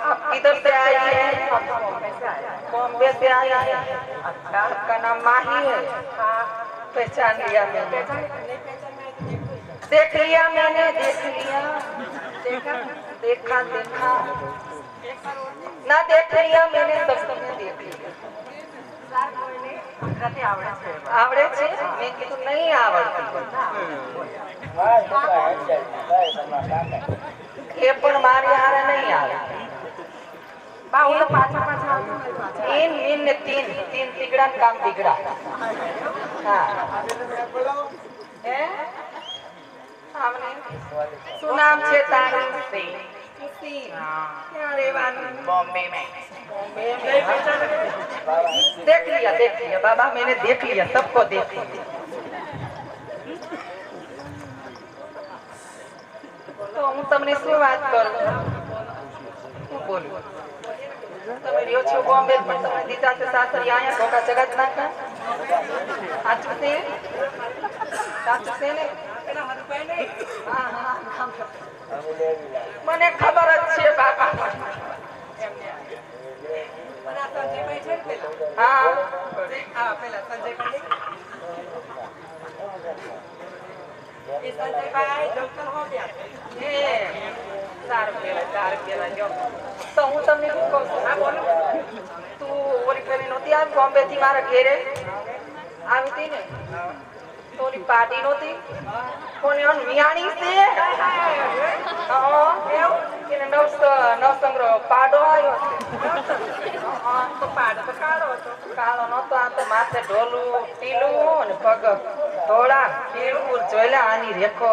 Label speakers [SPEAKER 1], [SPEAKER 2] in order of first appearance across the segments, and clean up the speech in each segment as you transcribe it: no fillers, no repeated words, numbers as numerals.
[SPEAKER 1] आप किधर से आई है? बॉम्बे से आई है। अच्छा, आपका नाम माही है? हाँ, पहचान लिया मैंने। देख लिया मैंने, देख लिया। देखा देखा ना, देख लिया मैंने, सब तुमने देख लिया। आवड़े छे? मैं कीधुं नहीं आवड़ती। ये पण मारी हारे नहीं आवे। बाहुल पाछा पाछा आवतो। इन ने तीन तिगड़ा काम बिगड़ा। हां ए हमने सुनाम छे तारू सिंह। क्या रेवानी? बॉम्बे में। देख लिया बाबा, मैंने देख लिया, सबको देख लिया। तो हूँ तमने शू बात करूं? हूँ बोलूं? તમે રહ્યો છો બોમ્બે, પણ તમે દીધા છે સાસરી અહીંયા ભોગા જગત ના કા સાચું છે? સાચું છે ને? મને ખબર જ છે બાપા, તો હું તમને શું કહું છું? હા બોલો. તું ઓલી ફેરી નહોતી આવી બોમ્બે થી મારા ઘેરે આવી હતી ને? તો ઓલી પાર્ટી નહોતી કોને મિયાણી છે એને નવસંગ્રહ પાડો આવ્યો તો પાડો તો કાળો હતો. કાળો નતો, આ તો માથે ઢોલું ટીલું ને પગ ધોળા પીળું જોયેલા આની રેખો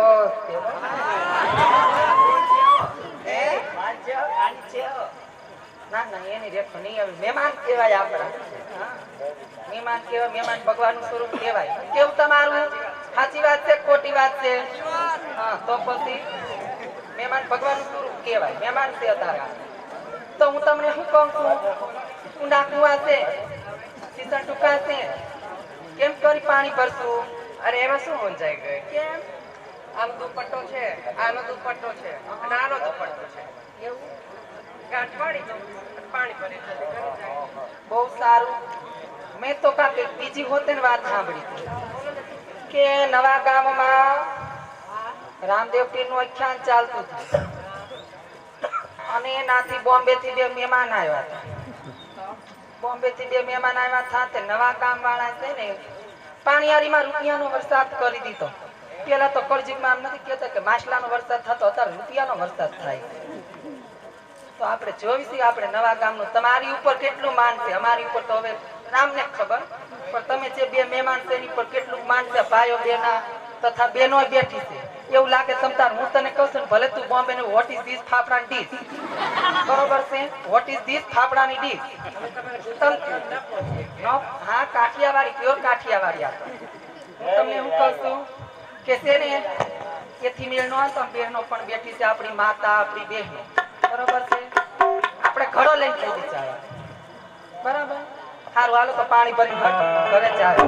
[SPEAKER 1] ના ના એની રેખો નહીં આવી. મહેમાન કહેવાય આપણા. મહેમાન કહેવાય, મહેમાન ભગવાનનું સ્વરૂપ કહેવાય. કેવું તમારું? સાચી વાત છે ખોટી વાત છે? હા તો પછી મહેમાન ભગવાનનું સ્વરૂપ કહેવાય. મહેમાન છે તારા. તો હું તમને શું કહું છું? ઊંડા કુવા છે, સીસણ ટૂંકા છે, કેમ કરી પાણી ભરશું?
[SPEAKER 2] અરે એમાં શું મૂંઝાઈ ગઈ?
[SPEAKER 1] કેમ?
[SPEAKER 2] આનો દુપટ્ટો છે, આનો દુપટ્ટો છે અને આનો દુપટ્ટો છે.
[SPEAKER 1] એવું?
[SPEAKER 2] ગાંઠ પાડી દઉં અને પાણી ભરી દઉં.
[SPEAKER 1] બહુ સારું. મેં તો કાંઈક બીજી હોતે ને વાત સાંભળી હતી કે નવા ગામમાં રામદેવ પીરનું આખ્યાન ચાલતું હતું અને એનાથી બોમ્બે થી 2 મહેમાન આવ્યા હતા. બોમ્બે થી 2 મહેમાન આવ્યા હતા તે નવા ગામ વાળા છે ને પાણીયારીમાં રૂપિયાનો વરસાદ કરી દીધો. પેલા તો કરજીમાં એમ નથી કહેતા કે માછલાનો વરસાદ થતો, અત્યારે રૂપિયાનો વરસાદ થાય. તો આપણે જોઈશું આપણે નવા ગામનું તમારી ઉપર કેટલું માન છે, અમારી ઉપર તો હવે રામને ખબર, પણ તમે જે 2 મહેમાન છે એની પર કેટલું માન છે. ભાઈઓ બેના તથા બહેનો બેઠી છે. એવું લાગે તમતાર હું તને કહું છું ભલે તું બોમ્બે નું વોટ ઇઝ ધીસ ફાફડાની ડીશ, બરોબર છે? વોટ ઇઝ ધીસ ફાફડાની ડીશ. હા કાઠિયાવાડી, પ્યોર કાઠિયાવાડી. હું તમને હું કહું છું કે છે ને એથી મેળ નો આવતો, બહેનો પણ બેઠી છે, આપણી માતા આપણી બહેનો, બરોબર છે? આપણે ઘડો લઈને થઈ જઈએ બરાબર. સારું હાલો તો પાણી ભરી ઘરે ચાલે.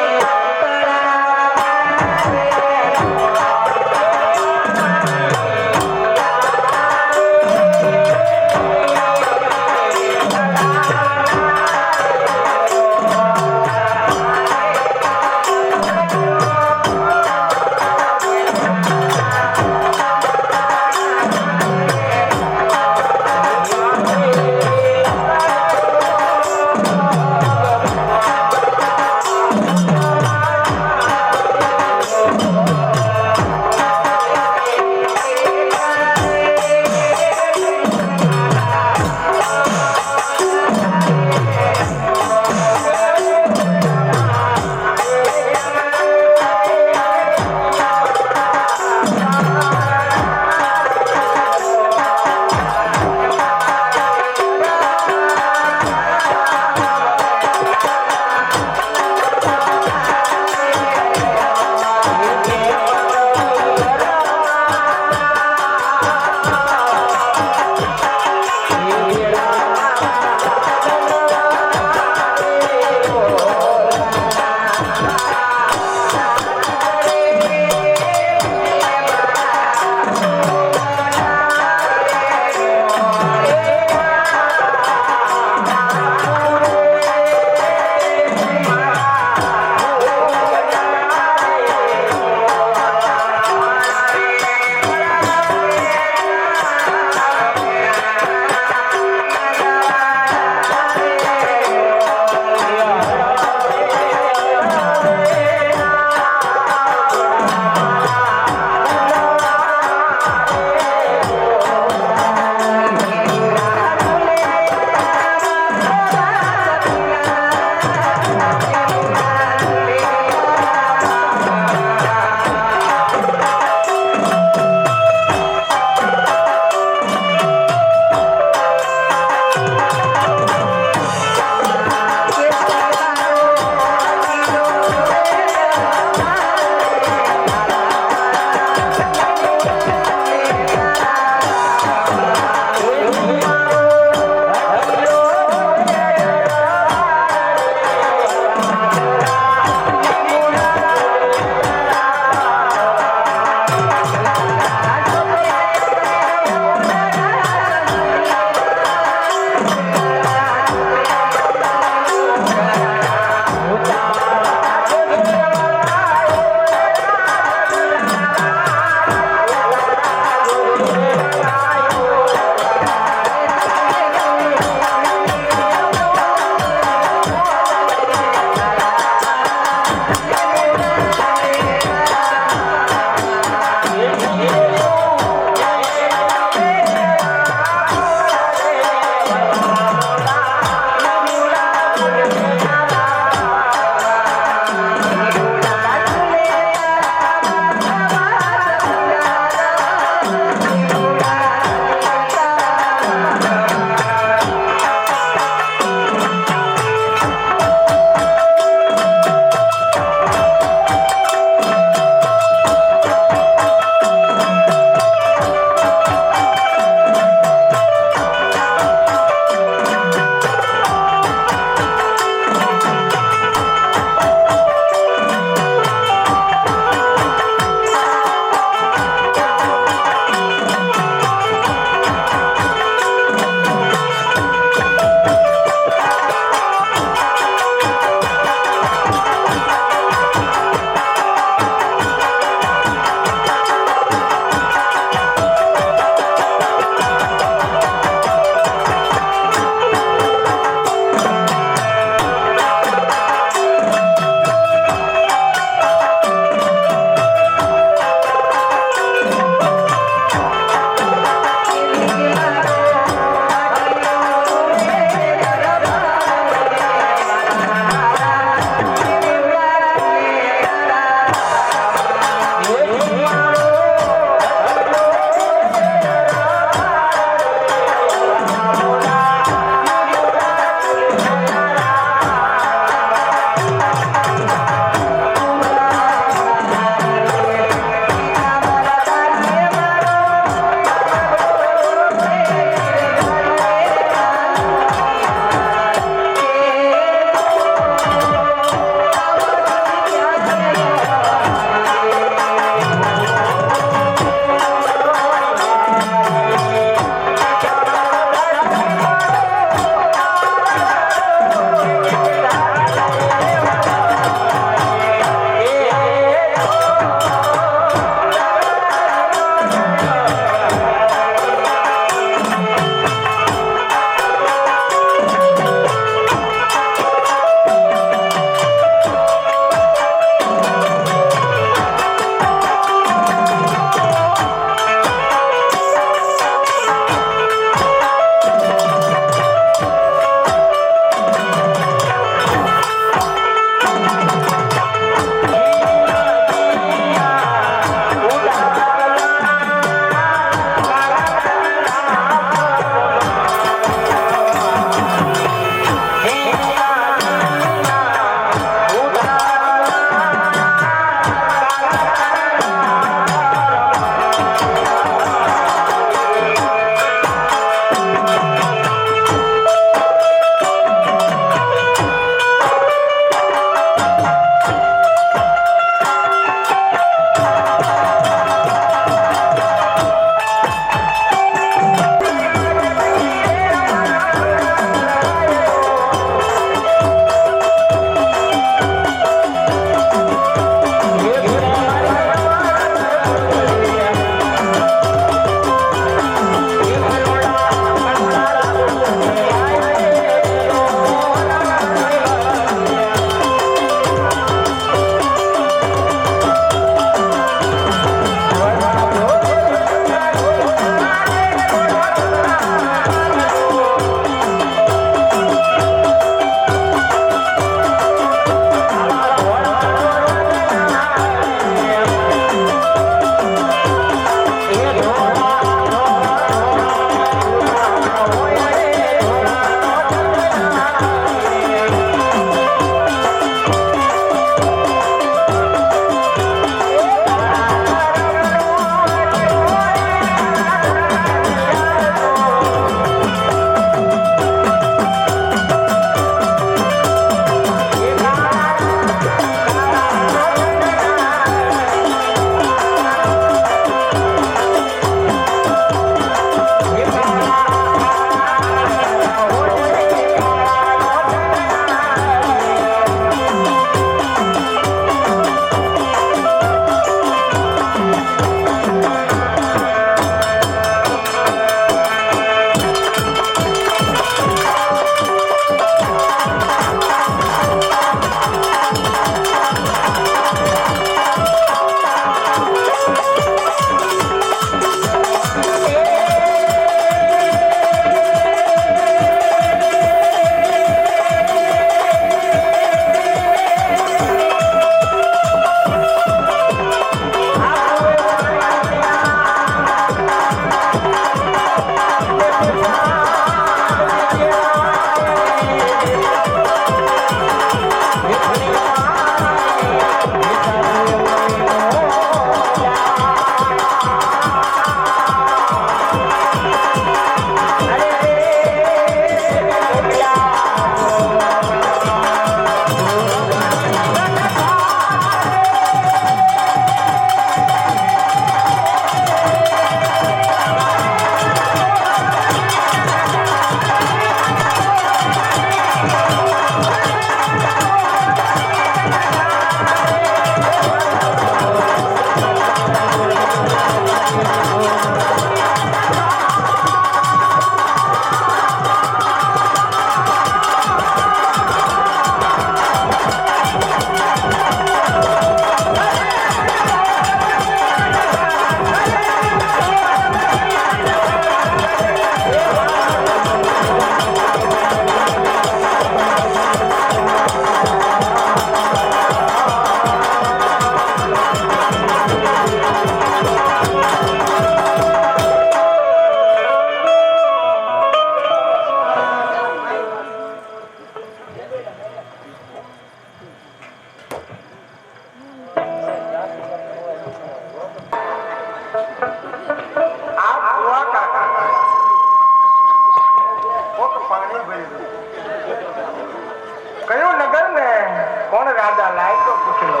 [SPEAKER 3] કોણ રાજા લાય તો પૂછી લો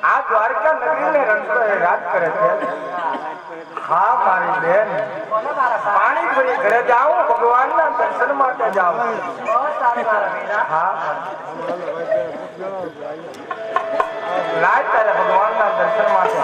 [SPEAKER 3] આ દ્વારકા નગરીને રણછોડો રાજ કરે છે. હા મારી બેન, પાણી ભરી ઘરે જાઓ, ભગવાનના દર્શન માટે જાઓ. હા લાય તારે ભગવાનના દર્શન માટે.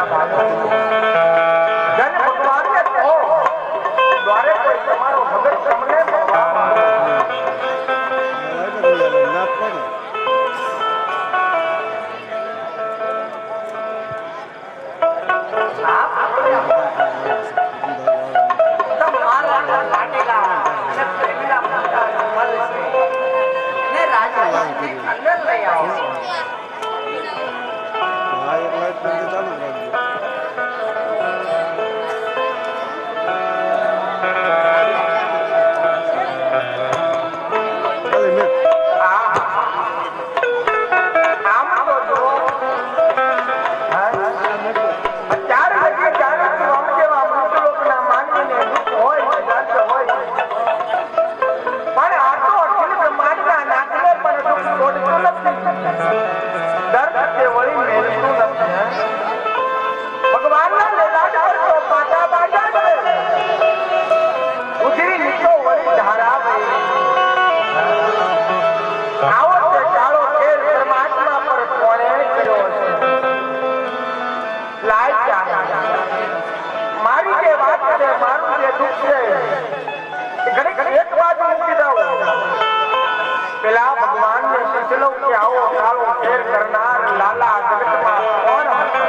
[SPEAKER 3] યાદ આવ્યો. જન ભગવાનને કહો, દ્વારે કોઈ તમારો ભગત તમને મળવા આવે. પેલા ભગવાન ને પૂછલો કે આવો કાળો ફેર કરનાર લાલા જગતમાં કોણ હતો?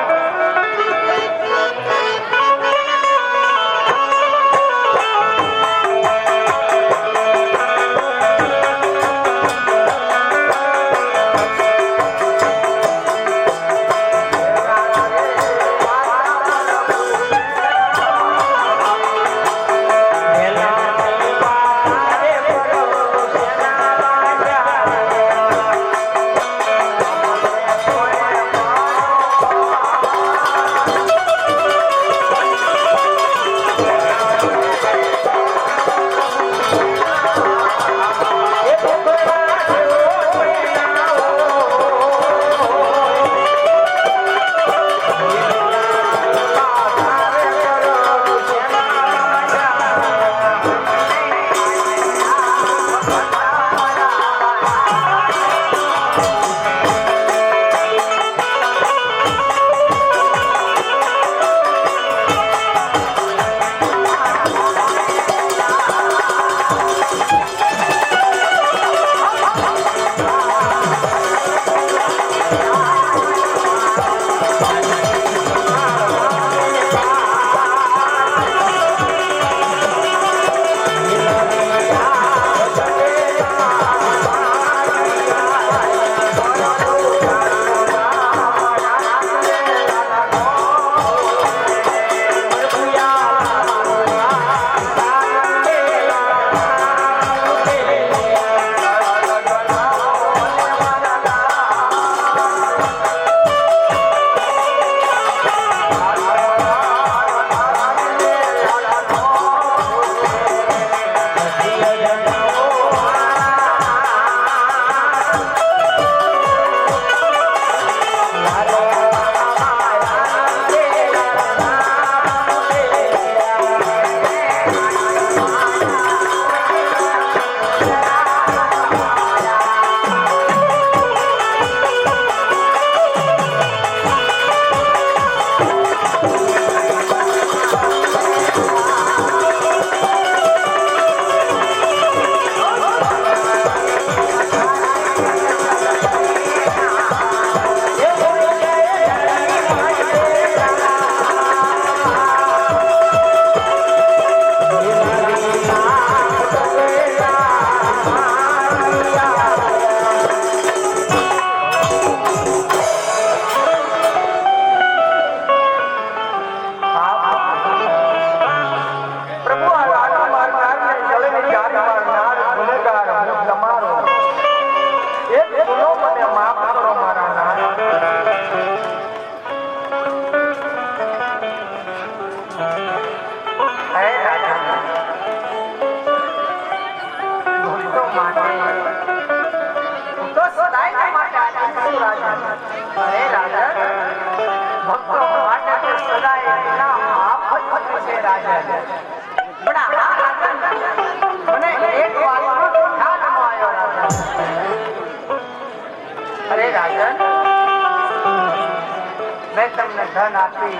[SPEAKER 3] મેં તમને ધન આપી,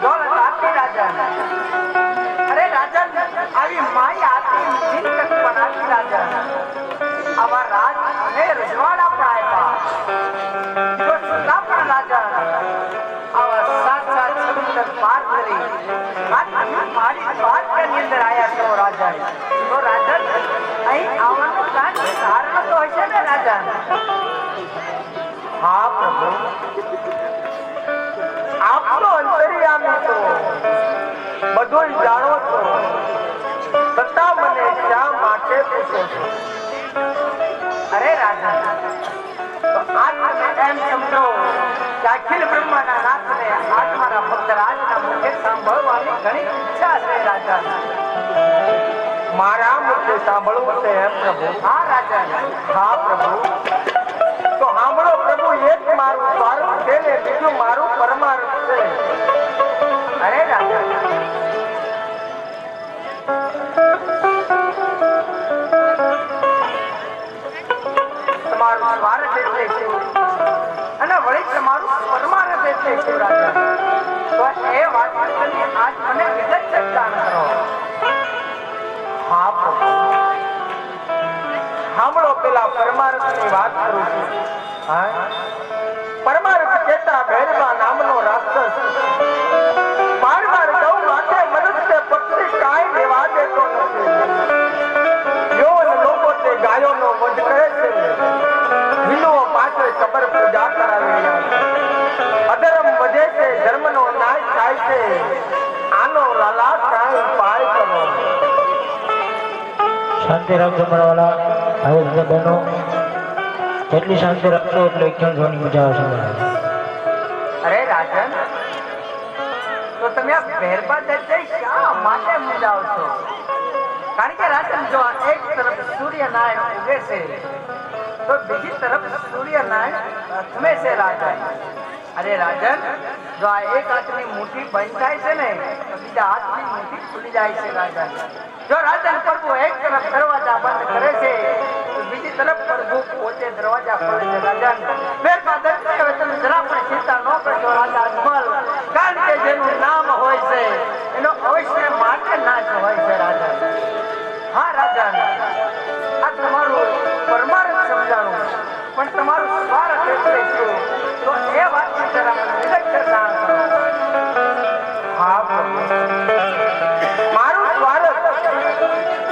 [SPEAKER 3] દોલત આપી રાજન. અરે રાજન, આવી માઈ આપી, ચિંતક પણ આપી રાજન. આવા રાજ અને રજવાડા પણ આપ્યા, તો સદા પણ રાજન આવા સાત સમુદ્ર પાર કરી મારી દ્વારકાની અંદર આયા છો રાજન. તો રાજન અહીં આવવાનું કાંઈ કારણ તો હશે ને રાજન? હા પ્રભુ, આપ તો અંતર્યામી છો, બધું જાણો છો, છતાં મને શા માટે પૂછો છો? અરે રાજા, તો આજ તમે એમ સમજો કે અખિલ બ્રહ્માના નાથને આજ મારા ભક્ત રાજના મુખે સાંભળવાની ઘણી ઈચ્છા છે રાજા. મારા મુખે સાંભળવું છે એમ પ્રભુ? હા રાજા. હા પ્રભુ, તો સાંભળો પ્રભુ, એક મારું સ્વાર્થ છે ને બીજું મારું પરમાર્થ છે. અરે રાજા, તમારું સ્વાર્થ એટલે શું અને વળી તમારું પરમાર્થ એટલે શું રાજા? તો એ વાત આજ મને વિગત જાણ કરો. હા પ્રભુ, સાંભળો, પેલા પરમાર્થની વાત કરું છું. હા, પરમાર્થ કહેતા ભૈરવા નામનો રાક્ષસ બાર ગૌ માથે મનુષ્ય પક્ષી કાંઈ લેવા દેતો નથી. યૌવન લોકો તે ગાયોનો વધ કરે છે, હિન્દુઓ પાસે કબર પૂજા કરાવી રહ્યા છે, અધર્મ વધે છે, ધર્મનો નાશ થાય છે. આનો લાલા કાંઈ ઉપાય કરો.
[SPEAKER 4] શાંતિ રાખજો મારા હવે બહેનો, જેટલી શાંતિ રાખશો એટલે એકદમ જોવાની મજા આવશે.
[SPEAKER 3] અરે રાજન, તો તમે આ ભેરબા દત્તે શા માટે મૂંઝાવ છો? કારણ કે રાજન, જો એક તરફ સૂર્યનારાયણ ઉગે છે તો બીજી તરફ સૂર્યનારાયણ અથમે છે રાજન. અરે રાજન, જો આ એક હાથની મુઠ્ઠી બંધ થાય છે ને તો બીજા હાથની મુઠ્ઠી ખુલી જાય છે રાજન. જો રાજન પ્રભુ એક તરફ દરવાજા બંધ કરે છે તો બીજી તરફ પ્રભુ પોતે દરવાજા ખોલે છે રાજન. ભેરબા દત્તે હવે તમે જરા પણ ચિંતા ન કરશો રાજા અજમલ, કારણ કે જેનું નામ હોય છે એનો અવશ્ય માટે નાશ હોય છે રાજન. હા રાજન, આ તમારું પરમાર્થ સમજાણું, પણ તમારું સ્વાર્થ એટલે શું તો એ વાતની જરા મને વિગત જાણ કરો. હા પ્રભુ, મારું સ્વાર્થ,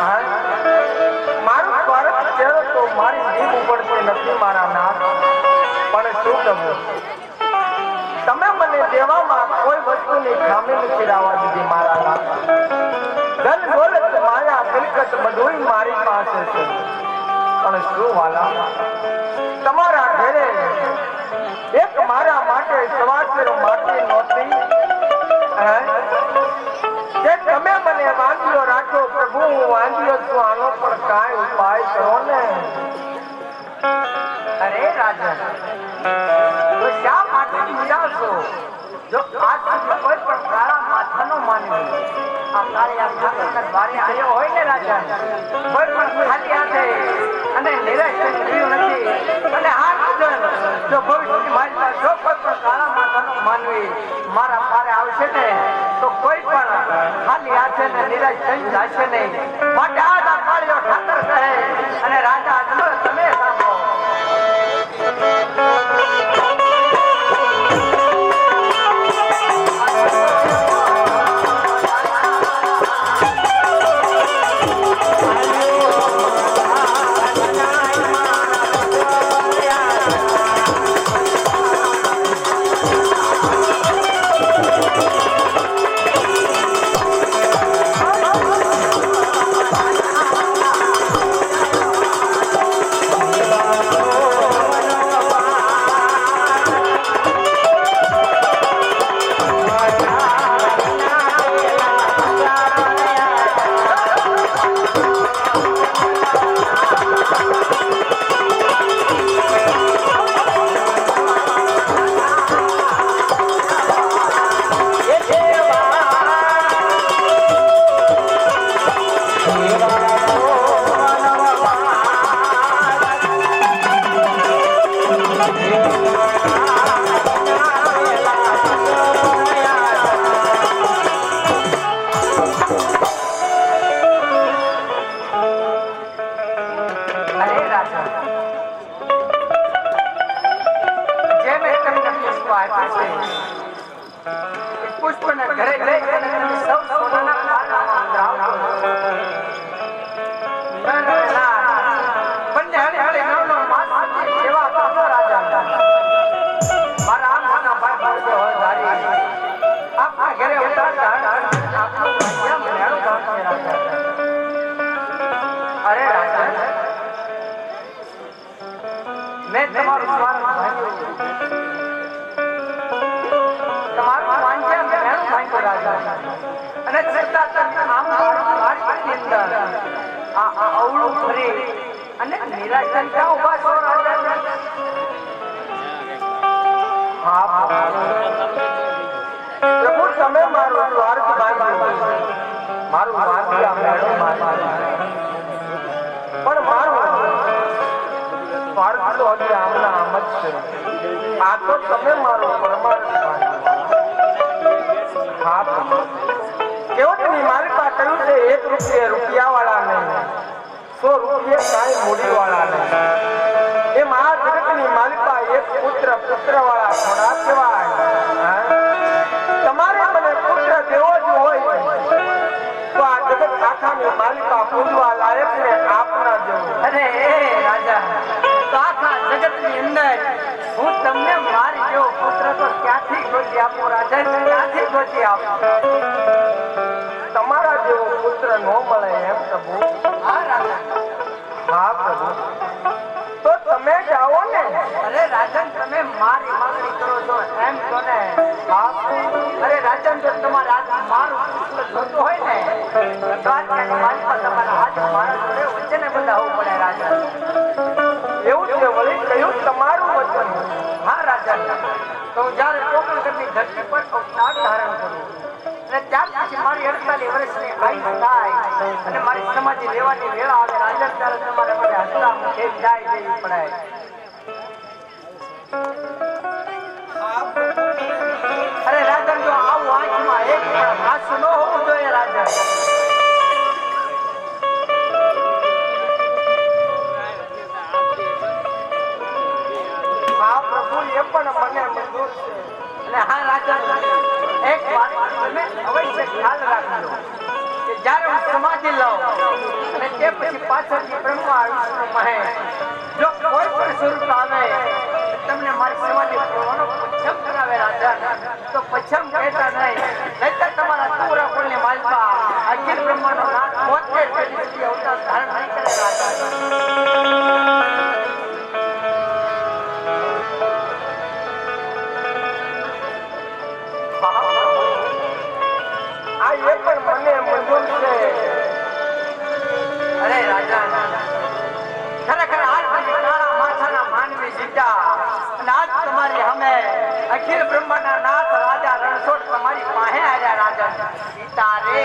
[SPEAKER 3] હા, મારું સ્વાર્થ છે તો મારી જીભ ઉપડતી નથી મારા નાથ. પણ શું કહું, તમે મને દેવામાં કોઈ વસ્તુની ખામી નથી લાવવા દીધી મારા નાથ. ધન દોલત માયા મિલકત બધું મારી પાસે છે, પણ શું વાલા, તમારા ઘરે એક મારા માટે સવાસેર માટી નહોતી કે તમે મને વાંધ્યો રાખો પ્રભુ? હું વાંધ્યો છું, આનો પણ કાંઈ ઉપાય કરો ને. અરે રાજન, તો શા માટે મૂંઝાવશો? જો આજ સુધી કોઈ પણ કાળા માથાનો માનવી આ કાળિયા ઠાકરના દ્વારે આવ્યો હોય ને રાજન, કોઈ પણ ખાલી હાથે અને નિરાશ થયું નથી, અને આ રાજન, જો ભવિષ્યની મારી પાસે જો કોઈ પણ કાળા માથાનો માનવી મારા પારે આવશે ને તો કોઈ પણ ખાલી હાથે ને નિરાશ થઈ જશે નહીં. માટે આ કાળિયો ઠાકર કહે અને રાજા અજમલ તમે સાંભળો. આપ્યું છે એ પુષ્પને ઘરે લઈ અને તમે સૌ સોનાના પારણામાં અંધારાવજો. બંને હળી હળી નવનો માસ સુધી સેવા કરજો રાજા. મારા આમ નાના ભાઈ ભાઈ હોય ધારી આપના ઘરે ઉતારતા આપનું ભાગ્ય મેળો ગણશે રાજા. અરે રાજા, મેં તમારું સ્વાગત ભાંગ્યું, તમારું વાંચ્યા મેળો ભાંગ્યો રાજા. અને છતાં તમે આમ વાડીની અંદર આ અવળું ફરી અને નિરાશા ક્યાં ઉભા છો રાજા?
[SPEAKER 5] હા પ્રભુ, તમે મારું સ્વાર્થ ભાંગ્યું, મારું વાંચ્યા મેળો ભાંગ્યું, પણ મારું સ્વાર્થ તો હજી આમના આમ જ છે. આ તો તમે મારો પરમાર્થ ભાંગ્યો. હા પ્રભુ, કેવટની માલિકા કહ્યું છે 1 રૂપિયા રૂપિયાવાળા નહીં, 100 રૂપિયા કાંઈ મૂડીવાળા નહીં. એમ આ જગતની માલિકા એક પુત્ર પુત્રવાળા થોડા કહેવાય. તમારે મને પુત્ર દેવો જ હોય તો આ જગત આખાની માલિકા પૂજવા લાયક ને આપના જેવું.
[SPEAKER 3] અરે એ રાજા, તો આખા જગતની અંદર હું તમને મારી જેવો પુત્ર તો ક્યાંથી ગોતી આપું રાજા? ક્યાંથી ગોતી આપું?
[SPEAKER 5] તમારા જેવો પુત્ર ન મળે એમ પ્રભુ?
[SPEAKER 3] હા રાજા.
[SPEAKER 5] હા પ્રભુ, તો તમે જાઓ ને.
[SPEAKER 3] અરે રાજન, તમે મારી માંગણી કરો છો એમ છો ને? હા. અરે રાજન, જો તમારે આજ મારું પુત્ર જોતું હોય ને તો આજ મારી પાસે તમારા હાથ મારા જોડે વચ્ચે બંધાવવું પડે રાજા.
[SPEAKER 5] એવું છે વળી? કયું તમારું વચન?
[SPEAKER 3] હા રાજન, તો હું જ્યારે પોકરણગઢની ધરતી પર અવતાર ધારણ કરું અને ત્યાર પછી મારી 48 વર્ષની આયુ થાય અને મારી સમાધિ લેવાની વેળા આવે રાજન, ત્યારે તમારે મને હસલા મુખે જાય જવી પડે. અરે રાજન, જો આવું આંખમાં એક પણ આંસુ ન હોવું જોઈએ રાજન.
[SPEAKER 5] હા પ્રભુ, એ પણ મને મંજૂર છે.
[SPEAKER 3] અને હા રાજન, એક વાત તમે અવશ્ય ખ્યાલ રાખજો કે જ્યારે હું સમાધિ લઉં અને તે પછી પાછળથી બ્રહ્મા વિષ્ણુ મહેશ જો કોઈ પણ સ્વરૂપ આવે તમને મારી સમાધિ પૂરવાનો પચ્છમ કરાવે રાજન, તો પચ્છમ કહેતા નહીં, નહીંતર તમારા પૂરા કુળની માલપા અખિલ બ્રહ્માંડનો નાથ 72 પેઢી સુધી અવતાર ધારણ નહીં કરે રાજન.
[SPEAKER 5] આ એ પણ મને મંજૂર છે.
[SPEAKER 3] અરે રાજન, ખરેખર આજ પછી કાળા માથાના માનવી જીતા અને આજ તમારી અમે અખિલ બ્રહ્માંડના નાથ રાજા રણછોડ તમારી પાસે આવ્યા રાજન. સીતા રે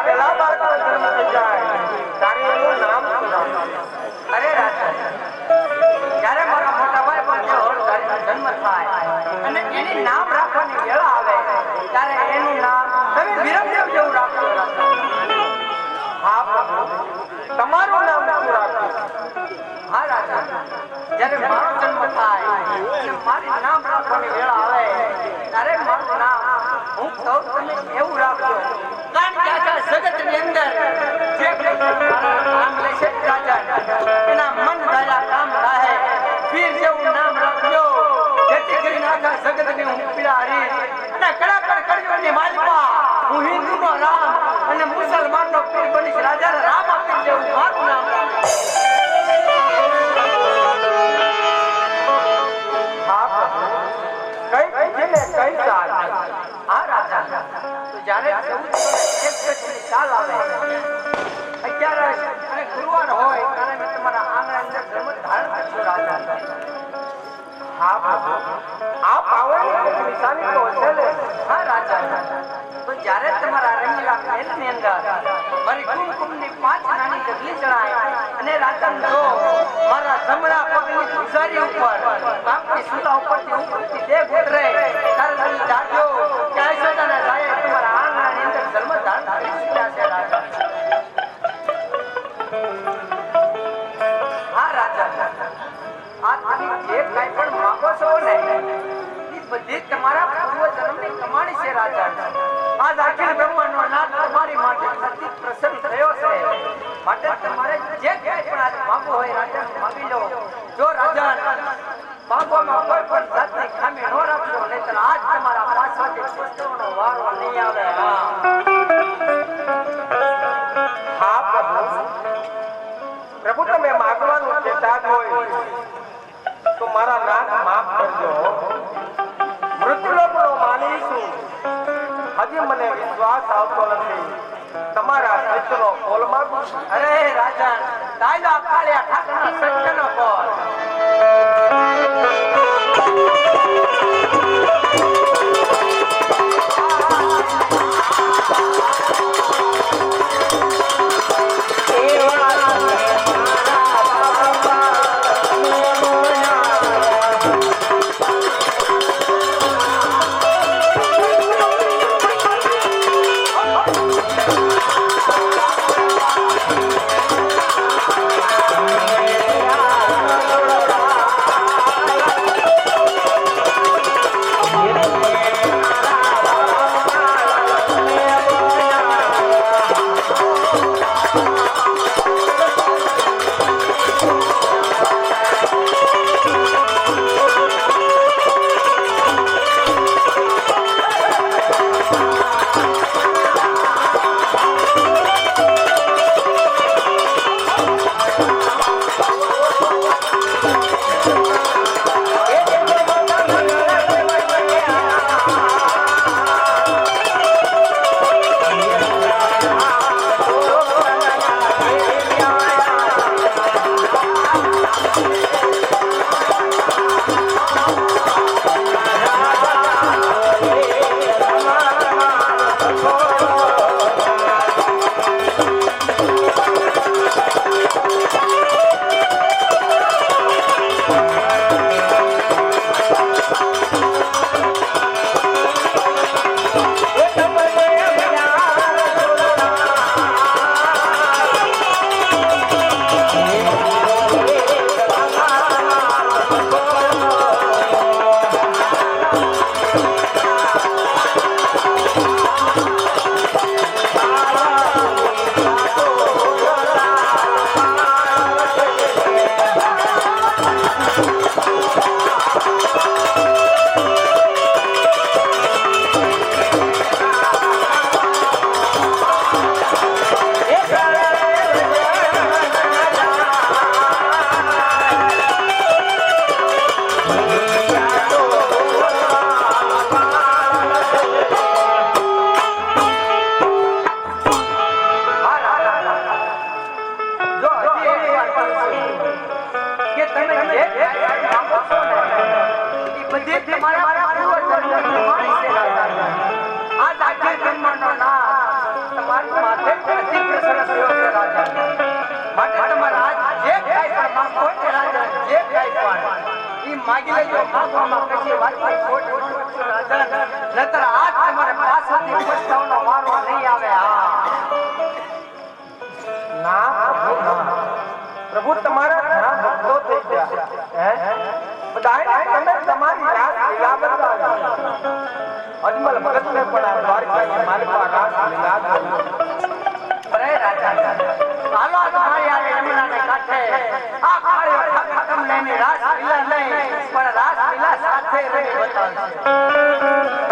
[SPEAKER 5] પેલા બાળકનો જન્મ થઈ જાય ત્યારે એનું નામ શું રાખવું?
[SPEAKER 3] અરે રાજા, જ્યારે મારા મોટા ભાઈ પણ હોળકારીનો જન્મ થાય અને એની નામ રાખવાની વેળા આવે ત્યારે એનું નામ તમે વિરમદેવ જેવું રાખજો.
[SPEAKER 5] હા પ્રભુ, તમારું નામ શું રાખવું?
[SPEAKER 3] હા રાજા, જ્યારે મારો જન્મ થાય અને મારી નામ રાખવાની વેળા આવે ત્યારે મારું નામ હું કહું તમે એવું રાખજો. કારણ કે આખા જગતની અંદર જે કોઈ મારા નામ લેશે રાજા એના મન ધાર્યા કામ થાય. વીર જેવું નામ રાખજો જેથી કરીને આખા જગતની હું પીડા હરી અને કડાકડ કળિયુગની માલિકા હું હિન્દુનો રામ અને મુસલમાનનો પીર બનીશ. રાજાને રામ આપી જેવું મારું નામ રાખજો.
[SPEAKER 5] હા પ્રભુ, કઈ કઈ ને કઈ ચાલ?
[SPEAKER 3] હા રાજા, તો જ્યારે 14 સાલ આવે 11 અને ગુરુવાર હોય ત્યારે મેં તમારા આંગણા અંદર ધર્મ ધારણ કરશો રાજા.
[SPEAKER 5] હા પ્રભુ, આ પાવનની નિશાની તો છે ને.
[SPEAKER 3] હા રાજા, તો જ્યારે તમારા રંગીલા મહેલની અંદર મારી કુમકુમની 5 નાની ડગલી ચડાય અને રાજા જો મારા જમણા પગની ગુજારી ઉપર આપની સુલા ઉપરથી ઉપરથી દેહ ઉતરે ત્યારે તમે જાજો કે આયશોદાના જાય તમારા આંગણાની અંદર ધર્મ ધારણ કરી શક્યા છે રાજા. હા રાજા, આ તમે જે કાંઈ પણ માંગો છો ને એ બધી તમારા પૂર્વ જન્મની કમાણી છે રાજા. આજ અખિલ બ્રહ્માંડનો નાથ તમારી માટે અતિ પ્રસન્ન થયો છે માટે તમારે જે કાંઈ પણ આજ માંગવું હોય રાજા માંગી લો. જો રાજા માંગવામાં કોઈ પણ જાતની ખામી ન રાખશો નહીંતર આજ તમારા પાછળથી પસ્તાવાનો વારો નહીં આવે.
[SPEAKER 5] હા પ્રભુ, પ્રભુ તમે માગવાનું કહેતા જ હોય તો મારા નાથ માફ કરજો. મૃત્યુલોકનો માની છું, હજી મને વિશ્વાસ આવતો નથી. તમારા સત્યનો કોલ માંગુ છું.
[SPEAKER 3] અરે રાજા, કાયદા કાળિયા ઠાકરના સત્યનો કોલ. માગી લેજો માગવામાં કશી વાતની ખોટ નથી રાજન નતર આજ તમારે પાછળથી પછતાવાનો વારો નહીં આવે
[SPEAKER 5] ના પ્રભુ ના પ્રભુ તમારા ઘણા ભક્તો થઈ ગયા બધાને તમે તમારી રાસ લીલા બતાવી અજમલ ભગતને પણ આ દ્વારકાની માલપા રાસ લીલા કરી
[SPEAKER 3] અરે રાજા હાલો તમારી આ યમુનાને કાંઠે આ કાળો ઠાકર તમને એની રાસ લીલા નહીં પણ રાસ લીલા સાથે રહી બતાવશે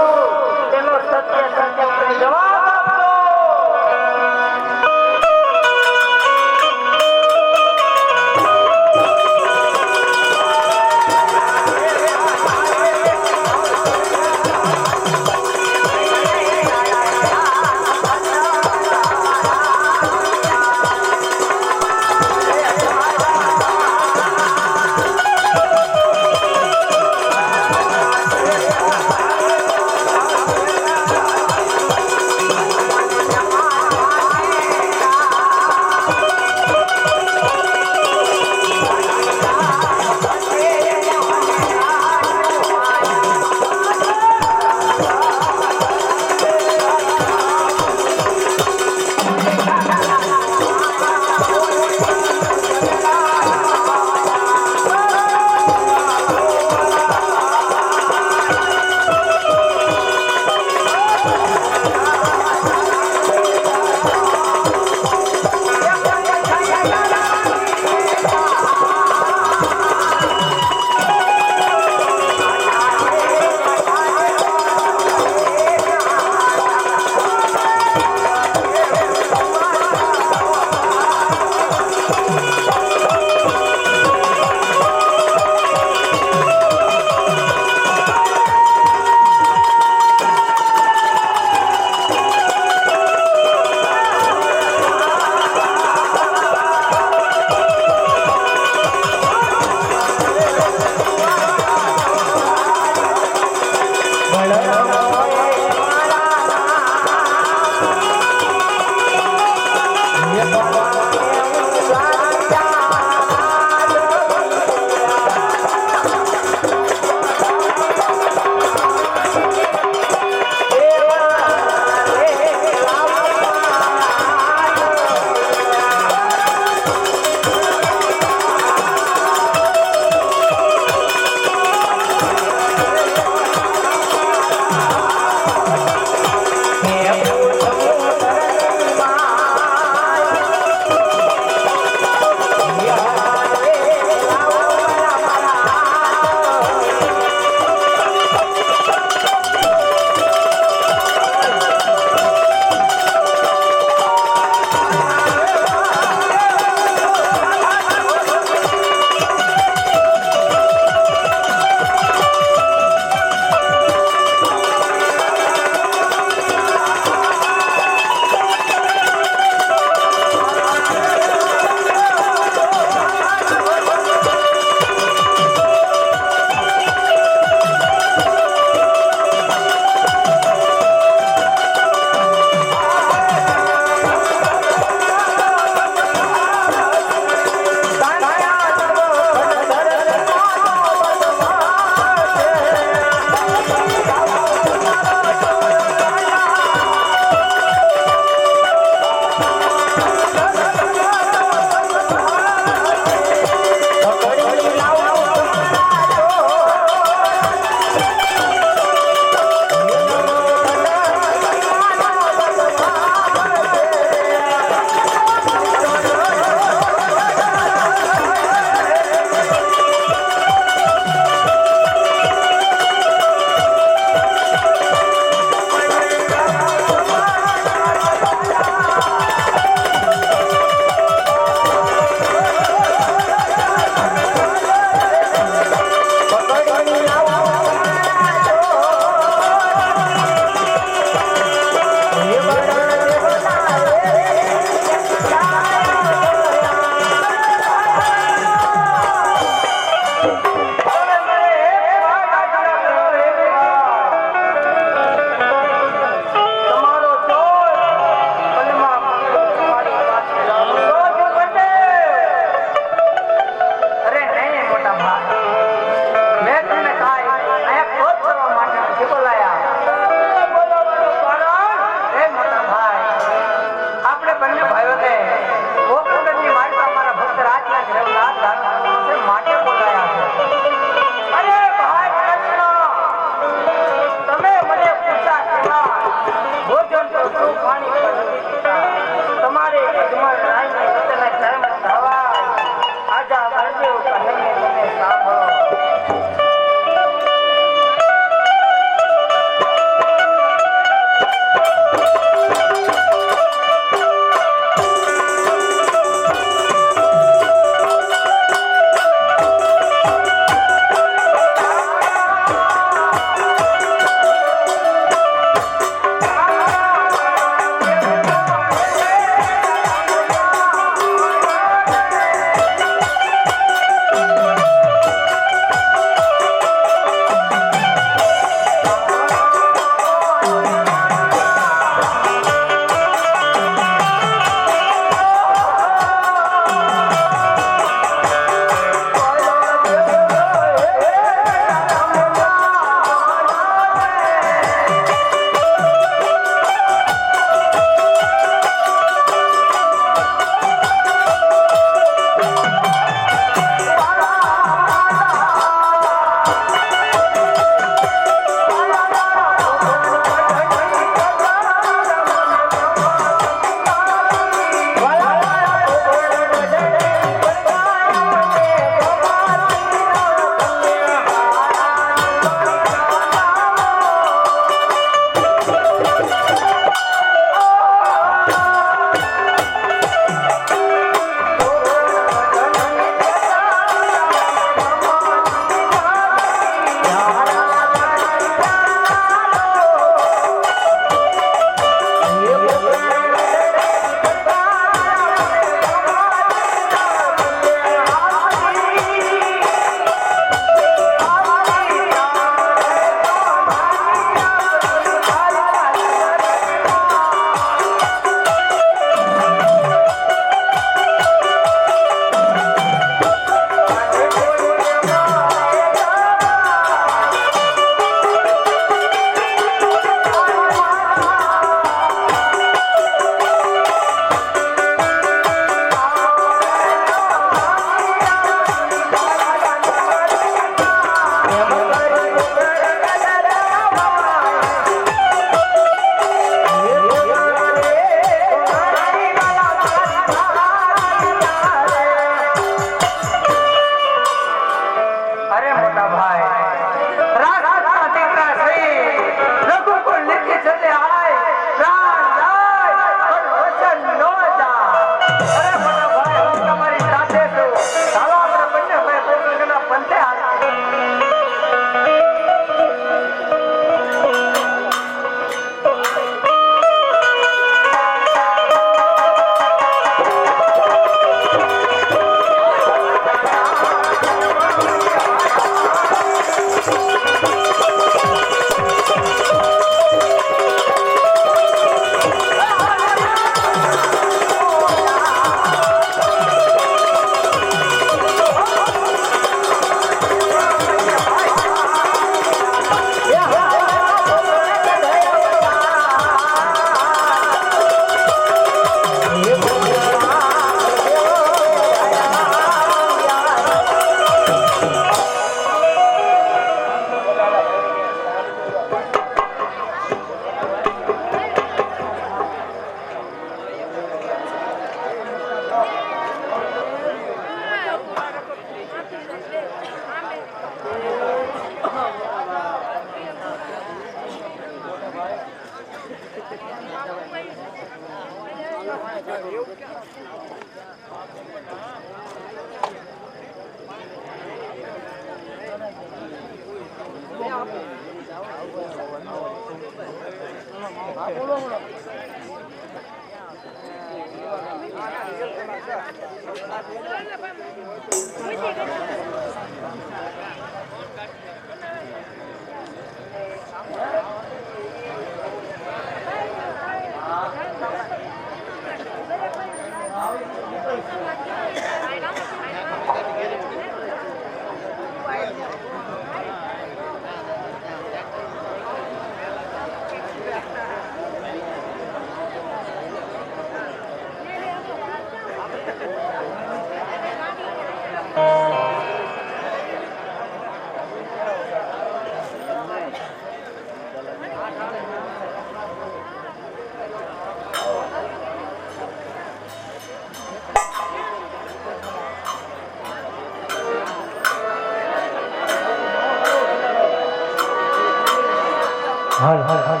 [SPEAKER 4] હાલ હાલ હાલ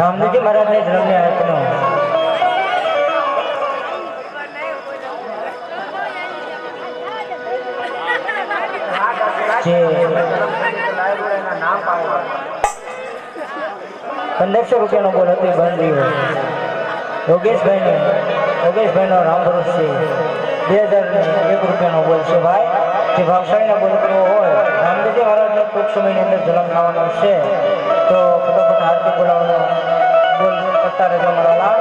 [SPEAKER 4] રામદેવજી મહારાજને જન્મને આજનો જે 1500 રૂપિયાનો બોલ હતો એ બંધ રહ્યો. યોગેશભાઈનો રામ ભરોસે 2001 રૂપિયાનો બોલ છે. ભાઈ જે ભાવશાળીનો બોલ કરવો હોય રામદેવજી મહારાજનો ટૂંક સમયની અંદર જન્મ થવાનો છે તો ફટાફટ હાર્દિક બોલાવવાનો બોલ કરતા રહેજો મારા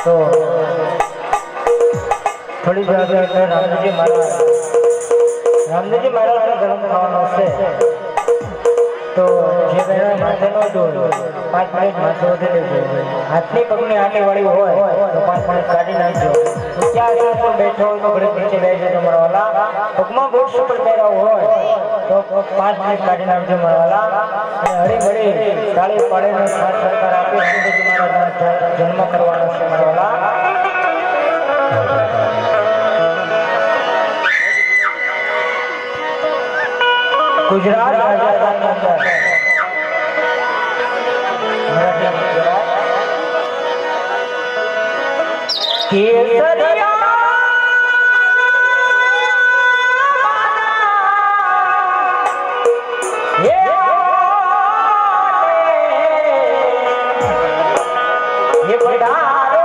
[SPEAKER 4] તો થોડી જ વાર રામદેવજી મહારાજનો જન્મ થવાનો છે તો જે બહેનો માથેનો ડોલ 5 મિનિટ માથે વધેલી છે હાથની પગની આંટી વાળી હોય તો 5 મિનિટ કાઢી નાખજો. ક્યાં ઉપર બેઠો હોય તો ઘડી નીચે બેસી જજો મારા વાલા. ટૂંકમાં બૂટ ઉપર પહેર્યા હોય તો 5 મિનિટ કાઢી નાખજો મારા વાલા. અને હળી ઘડી તાળી પાડીને સાથ સરકાર આપી હનુમાનજી મહારાજનો જન્મ કરવાનો છે મારા વાલા. ગુજરાત રાજ્યની અંદર મરાઠી ગુજરાત કેસરિયા ये बड़ारो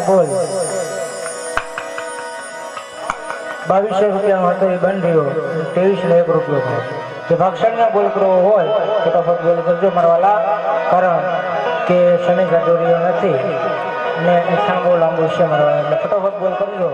[SPEAKER 4] બોલ 2200 રૂપિયાનો હતો એ બંધ થયો 2301 રૂપિયો થાય જે ભાગશાળીના બોલ કરવો હોય ફટાફટ બોલ કરજો મારવાલા કારણ કે સમય ઘટોરીઓ નથી ને નિશાન બહુ લાંબુ છે મારવાલા એટલે ફટાફટ બોલ કરજો